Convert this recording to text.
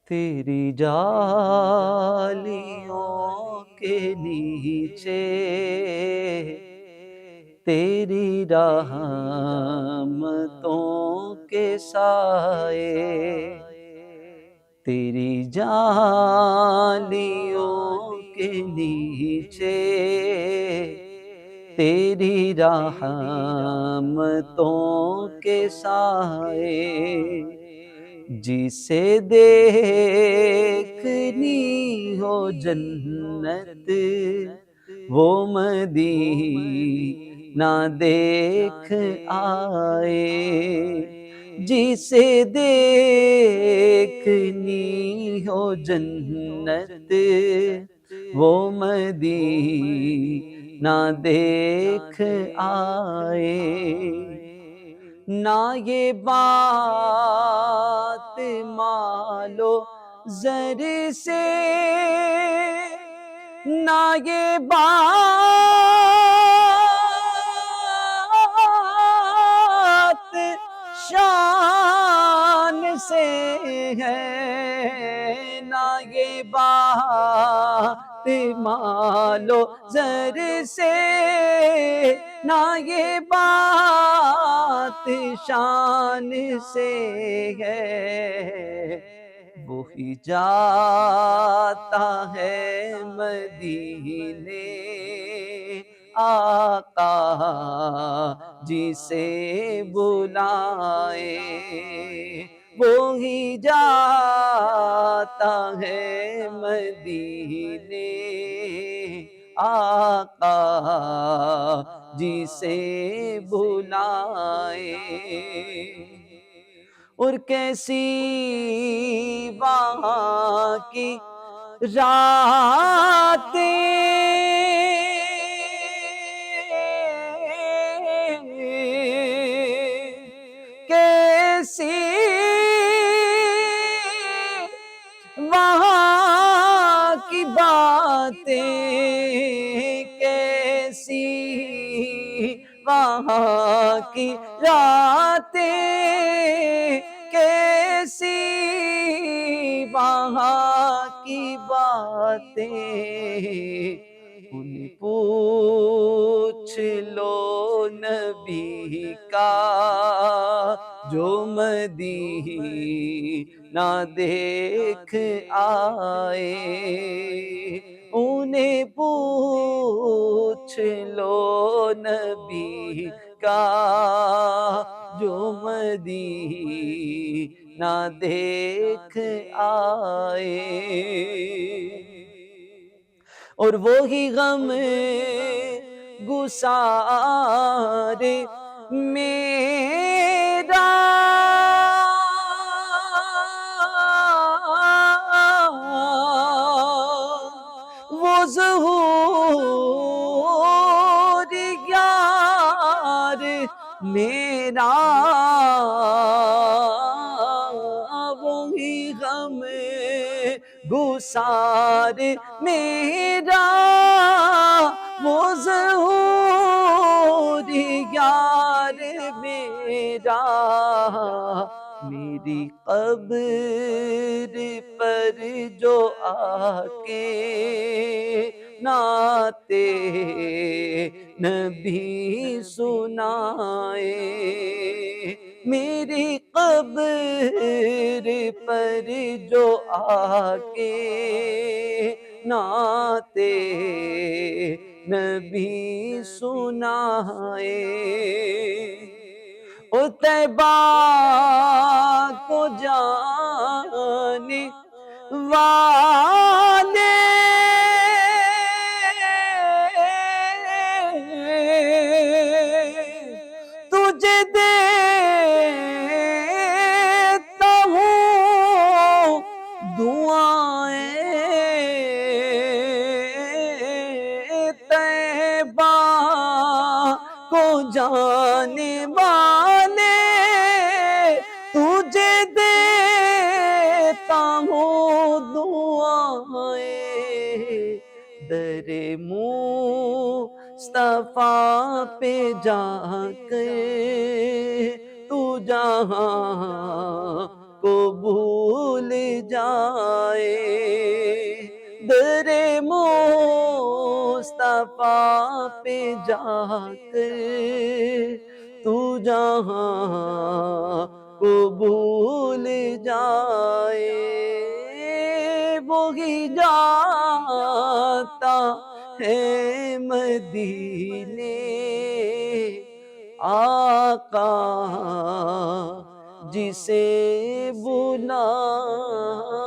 تیری جالیوں کے نیچے تیری رحمتوں کے سائے، تیری جالیوں کے نیچے تیری رحمتوں کے سائے، جسے دیکھنی ہو جنت وہ مدینہ دیکھ آئے، جسے دیکھنی ہو جنت وہ مدینہ دیکھ آئے۔ نہ یہ بات مالو زر سے، نہ یہ بات شان سے ہے، نہ یہ بات مالو زر سے، نہ یہ بات شان سے ہے، وہی جاتا ہے مدینے آقا جسے بلائے، وہی جاتا ہے مدینے آقا جسے بلائے۔ اور کیسی وہاں کی راتیں، کیسی وہاں کی باتیں، کیسی وہاں کی راتیں، کیسی وہاں کی باتیں، انہیں پوچھ لو نبی کا جو مدینہ دیکھ آئے، انہیں پوچھ لو نبی کا جو مدینہ دیکھ آئے۔ اور وہی غم گسار میرا وہ ظہور یار میرا، وہی غم گسار میرا وہ ظہور یار میرا، میری قبر پر جو آ کے نعت نبی سنائے، میری قبر پر جو آ کے نعت نبی سنائے، او طیبہ کو جانے والے تجھے دیتا ہوں دعائیں، طیبہ کو جانے والے تجھے دیتا ہوں دعائیں، در مصطفیٰ پہ جا کر تو جہاں کو بھول جا جائے، در مصطفیٰ پہ جا کر تو جہاں کو بھول جائے، وہی جاتا ہے مدینے آقا جسے بلایا۔